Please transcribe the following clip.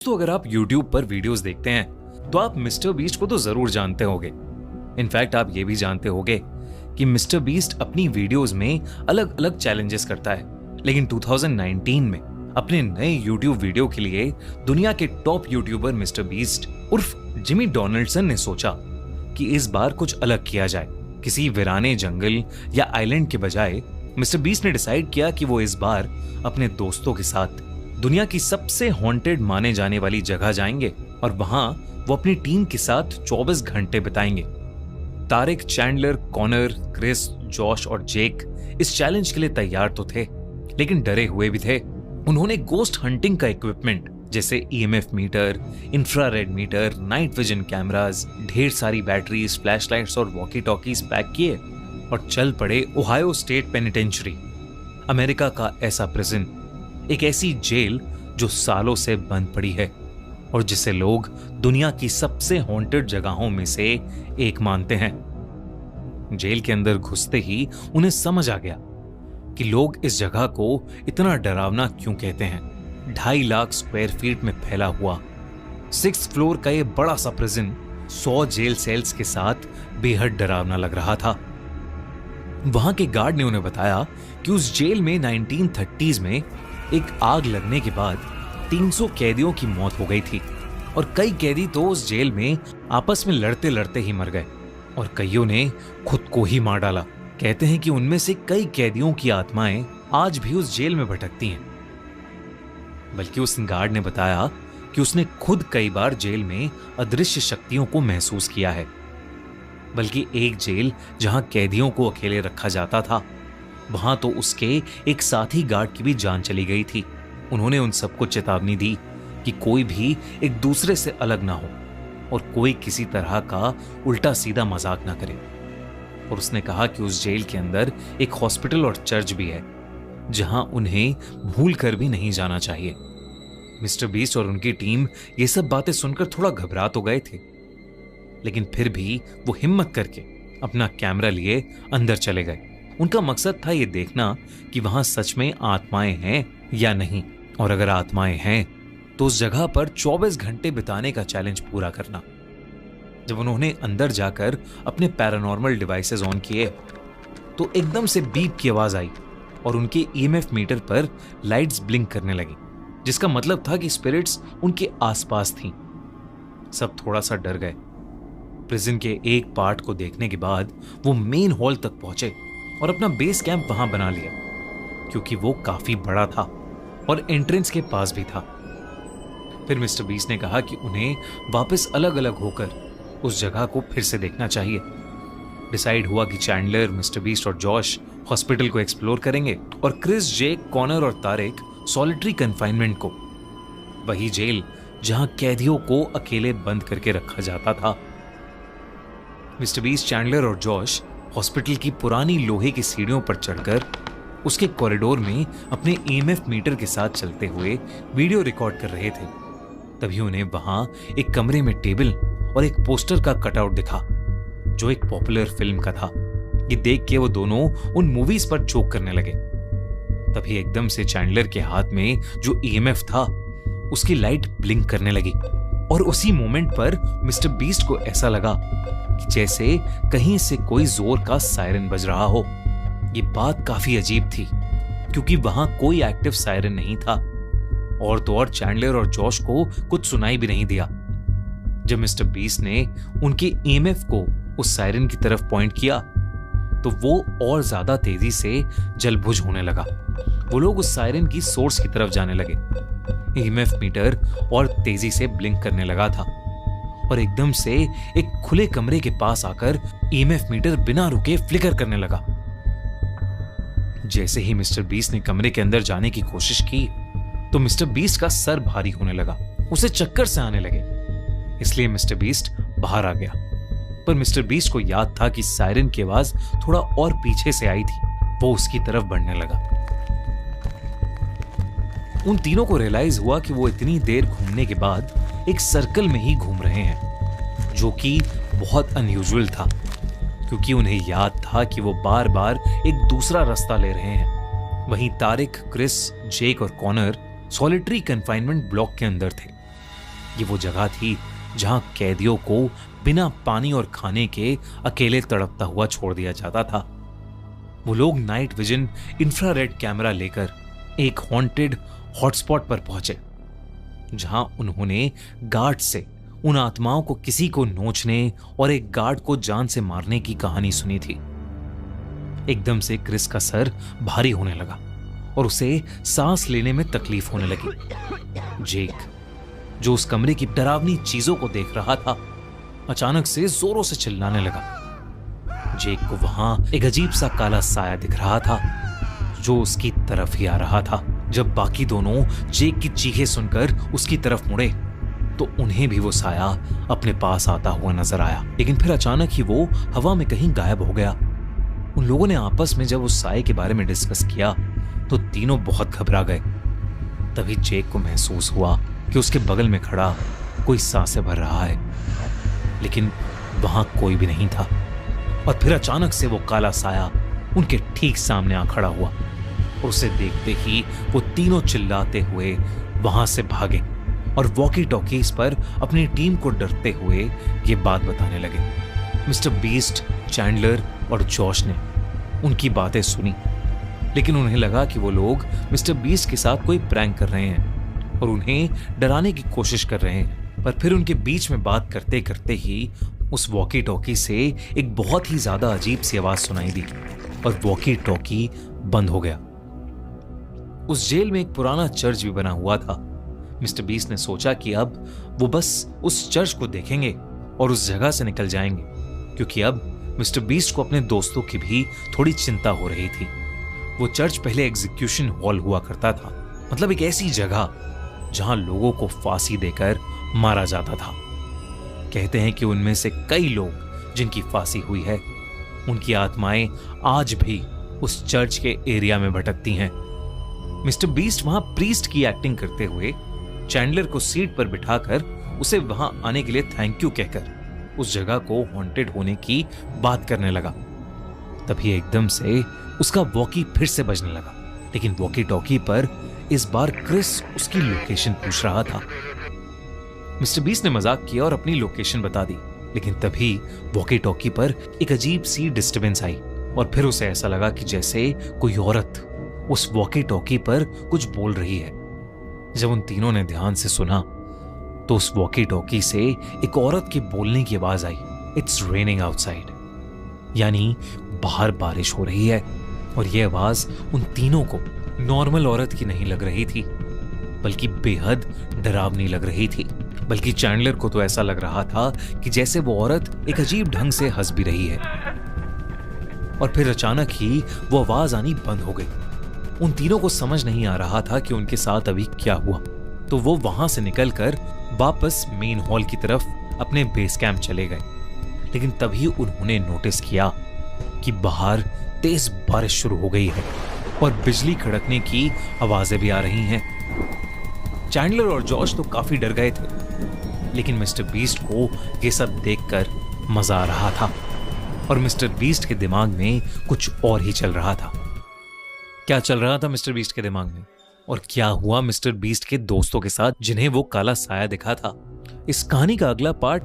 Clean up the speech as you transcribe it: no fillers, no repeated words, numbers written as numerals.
तो अगर आप YouTube पर वीडियोस देखते हैं तो आप मिस्टर बीस्ट को तो जरूर जानते होंगे। इनफैक्ट आप ये भी जानते होंगे कि मिस्टर बीस्ट अपनी वीडियोस में अलग अलग चैलेंजेस करता है। लेकिन 2019 में अपने नए YouTube वीडियो के लिए दुनिया के टॉप यूट्यूबर मिस्टर बीस्ट उर्फ जिमी डोनाल्डसन ने सोचा कि इस बार कुछ अलग किया जाए। किसी वीराने जंगल या आइलैंड के बजाय मिस्टर बीस्ट ने डिसाइड किया कि वो इस बार अपने दोस्तों के साथ दुनिया की सबसे हॉन्टेड माने जाने वाली जगह जाएंगे और वहां वो अपनी टीम के साथ 24 घंटे बिताएंगे। Tariq, Chandler, Connor, Chris, Josh और जेक इस चैलेंज के लिए तैयार तो थे, लेकिन डरे हुए भी थे। उन्होंने गोस्ट हंटिंग का इक्विपमेंट जैसे EMF meter, infrared meter, night vision cameras, ढेर सारी बैटरीज, फ्लैशलाइट्स और वॉकी टॉकीज पैक किए और चल पड़े ओहायो स्टेट पेनिटेंशियरी, अमेरिका का ऐसा प्रिजन, एक ऐसी जेल जो सालों से बंद पड़ी है और जिसे लोग दुनिया की सबसे हॉन्टेड जगहों में से एक मानते हैं। जेल के अंदर घुसते ही उन्हें समझ आ गया कि लोग इस जगह को इतना डरावना क्यों कहते हैं। 2.5 लाख स्क्वायर फीट में फैला हुआ 6th फ्लोर का ये बड़ा सा प्रिजन 100 जेल सेल्स के साथ बेहद डरावना लग रहा था। वहां के गार्ड ने उन्हें बताया कि उस जेल में 1930s में एक आग लगने के बाद 300 कैदियों की मौत हो गई थी और कई कैदी तो उस जेल में आपस में लड़ते लड़ते ही मर गए और कईयों ने खुद को ही मार डाला। कहते हैं कि उनमें से कई कैदियों की आत्माएं आज भी उस जेल में भटकती हैं। बल्कि उस गार्ड ने बताया कि उसने खुद कई बार जेल में अदृश्य शक्तियों को महसूस किया है। बल्कि एक जेल जहां कैदियों को अकेले रखा जाता था, वहां तो उसके एक साथी गार्ड की भी जान चली गई थी। उन्होंने उन सबको चेतावनी दी कि कोई भी एक दूसरे से अलग ना हो और कोई किसी तरह का उल्टा सीधा मजाक ना करे। और उसने कहा कि उस जेल के अंदर एक हॉस्पिटल और चर्च भी है जहां उन्हें भूल कर भी नहीं जाना चाहिए। मिस्टर बीस्ट और उनकी टीम ये सब बातें सुनकर थोड़ा घबरा तो गए थे, लेकिन फिर भी वो हिम्मत करके अपना कैमरा लिए अंदर चले गए। उनका मकसद था ये देखना कि वहां सच में आत्माएं हैं या नहीं, और अगर आत्माएं हैं तो उस जगह पर 24 घंटे बिताने का चैलेंज पूरा करना। जब उन्होंने अंदर जाकर अपने पैरानॉर्मल डिवाइसेस ऑन किए तो एकदम से बीप की आवाज आई और उनके ईएमएफ मीटर पर लाइट्स ब्लिंक करने लगी, जिसका मतलब था कि स्पिरिट्स उनके आसपास थीं। सब थोड़ा सा डर गए। प्रिजन के एक पार्ट को देखने के बाद वो मेन हॉल तक पहुंचे और अपना बेस कैंप वहां बना लिया, क्योंकि वो काफी बड़ा था और एंट्रेंस के पास भी था। फिर मिस्टर बीस्ट ने कहा कि उन्हें वापस अलग अलग होकर उस जगह को फिर से देखना चाहिए। डिसाइड हुआ कि चैंडलर, मिस्टर बीस्ट और जॉश हॉस्पिटल को एक्सप्लोर करेंगे और क्रिस, जेक, कॉनर और तारिक सॉलिटरी कन्फाइनमेंट को, वही जेल जहां कैदियों को अकेले बंद करके रखा जाता था। मिस्टर बीस्ट, चैंडलर और जॉश हॉस्पिटल की पुरानी लोहे की सीढ़ियों पर चढ़कर उसके कॉरिडोर में अपने ईएमएफ मीटर के साथ चलते हुए वीडियो रिकॉर्ड कर रहे थे। तभी उन्हें वहां एक कमरे में टेबल और एक पोस्टर का कटआउट दिखा जो एक पॉपुलर फिल्म का था। ये देख के वो दोनों उन मूवीज पर जोक करने लगे। तभी एकदम से चैंडलर के हाथ में जो ईएमएफ था उसकी लाइट ब्लिंक करने लगी और उसी मोमेंट पर मिस्टर बीस्ट को ऐसा लगा कि जैसे कहीं से कोई जोर का सायरन बज रहा हो। ये बात काफी अजीब थी क्योंकि वहां कोई एक्टिव सायरन नहीं था और तो और चैंडलर और जॉश को कुछ सुनाई भी नहीं दिया। जब मिस्टर बीस्ट ने उनके ईएमएफ को उस सायरन की तरफ पॉइंट किया तो वो और ज्यादा तेजी से जलबुझ होने लगा। वो लोग उस सायरन की सोर्स की तरफ जाने लगे। ईएमएफ मीटर और तेजी से ब्लिंक करने लगा था और एकदम से एक खुले कमरे के पास आकर ईएमएफ मीटर बिना रुके फ्लिकर करने लगा। जैसे ही मिस्टर बीस्ट ने कमरे के अंदर जाने की कोशिश की तो मिस्टर बीस्ट का सर भारी होने लगा, उसे चक्कर से आने लगे। इसलिए मिस्टर बीस्ट बाहर आ गया, पर मिस्टर बीस्ट को याद था कि सायरन की आवाज थोड़ा और पीछे से आई थी। वो उसकी तरफ बढ़ने लगा। उन तीनों को रियलाइज हुआ कि वो इतनी देर घूमने के बाद एक सर्कल में ही घूम रहे हैं, जो कि बहुत अनयूजुअल था क्योंकि उन्हें याद था कि वो बार बार एक दूसरा रास्ता ले रहे हैं। वहीं तारिक, क्रिस, जेक और कॉनर सॉलिटरी कन्फाइनमेंट ब्लॉक के अंदर थे ये वो जगह थी जहां कैदियों को बिना पानी और खाने के अकेले तड़पता हुआ छोड़ दिया जाता था। वो लोग नाइट विजन इंफ्रारेड कैमरा लेकर एक हॉन्टेड हॉटस्पॉट पर पहुंचे, जहां उन्होंने गार्ड से उन आत्माओं को किसी को नोचने और एक गार्ड को जान से मारने की कहानी सुनी थी। एकदम से क्रिस का सर भारी होने लगा और उसे सांस लेने में तकलीफ होने लगी। जेक, जो उस कमरे की डरावनी चीजों को देख रहा था, अचानक से जोरों से चिल्लाने लगा। जेक को वहां एक अजीब सा काला साया दिख रहा था जो उसकी तरफ ही आ रहा था। जब बाकी दोनों जेक की चीखें सुनकर उसकी तरफ मुड़े तो उन्हें भी वो साया अपने पास आता हुआ नजर आया, लेकिन फिर अचानक ही वो हवा में कहीं गायब हो गया। उन लोगों ने आपस में जब उस साये के बारे में डिस्कस किया तो तीनों बहुत घबरा गए। तभी जेक को महसूस हुआ कि उसके बगल में खड़ा कोई सांसें भर रहा है, लेकिन वहां कोई भी नहीं था। और फिर अचानक से वो काला साया उनके ठीक सामने आ खड़ा हुआ और उसे देखते ही वो तीनों चिल्लाते हुए वहां से भागे और वॉकी टॉकीज पर अपनी टीम को डरते हुए ये बात बताने लगे। मिस्टर बीस्ट, चैंडलर और जॉश ने उनकी बातें सुनी, लेकिन उन्हें लगा कि वो लोग मिस्टर बीस्ट के साथ कोई प्रैंक कर रहे हैं और उन्हें डराने की कोशिश कर रहे हैं। पर फिर उनके बीच में बात करते करते ही उस वॉकी टॉकी से एक बहुत ही ज्यादा अजीब सी आवाज सुनाई दी और वॉकी टॉकी बंद हो गया। उस जेल में एक पुराना चर्च भी बना हुआ था। मिस्टर बीस्ट ने सोचा कि अब वो बस उस चर्च को देखेंगे और उस जगह से निकल जाएंगे, क्योंकि अब मिस्टर बीस्ट को अपने दोस्तों की भी थोड़ी चिंता हो रही थी। वो चर्च पहले एग्जीक्यूशन हॉल हुआ करता था, मतलब एक ऐसी जगह जहां लोगों को फांसी देकर मारा जाता था। कहते हैं कि उनमें से कई लोग जिनकी फांसी हुई है, उनकी आत्माएं आज भी उस चर्च के एरिया में भटकती हैं। मिस्टर बीस्ट वहां प्रीस्ट की एक्टिंग करते हुए चैंडलर को सीट पर बिठाकर उसे वहां आने के लिए थैंक यू कहकर उस जगह को हॉन्टेड होने की बात करने लगा। तभी एकदम से उसका वॉकी फिर से बजने लगा, लेकिन वॉकी टॉकी पर इस बार क्रिस उसकी लोकेशन पूछ रहा था। मिस्टर बीस्ट ने मजाक किया और अपनी लोकेशन बता दी, लेकिन तभी वॉकी टॉकी पर एक अजीब सी डिस्टरबेंस आई और फिर उसे ऐसा लगा कि जैसे कोई औरत उस वॉकी टॉकी पर कुछ बोल रही है। जब उन तीनों ने ध्यान से सुना तो उस वॉकी टॉकी से एक औरत के बोलने की आवाज आई, इट्स रेनिंग आउटसाइड, यानी बाहर बारिश हो रही है। और यह आवाज उन तीनों को नॉर्मल औरत की नहीं लग रही थी, बल्कि बेहद डरावनी लग रही थी। बल्कि चैंडलर को तो ऐसा लग रहा था कि जैसे वो औरत एक अजीब ढंग से हंस भी रही है। और फिर अचानक ही वो आवाज आनी बंद हो गई। उन तीनों को समझ नहीं आ रहा था कि उनके साथ अभी क्या हुआ, तो वो वहां से निकलकर वापस मेन हॉल की तरफ अपने बेस कैंप चले गए। लेकिन तभी उन्होंने नोटिस किया कि बाहर तेज बारिश शुरू हो गई है और बिजली कड़कने की आवाजें भी आ रही हैं। चैंडलर और जॉश तो काफी डर गए थे, लेकिन मिस्टर बीस्ट को ये सब देखकर मजा आ रहा था और मिस्टर बीस्ट के दिमाग में कुछ और ही चल रहा था। क्या चल रहा था मिस्टर बीस्ट के दिमाग में और क्या हुआ मिस्टर बीस्ट के दोस्तों के साथ जिन्हें वो काला साया दिखा था? इस कहानी का अगला पार्ट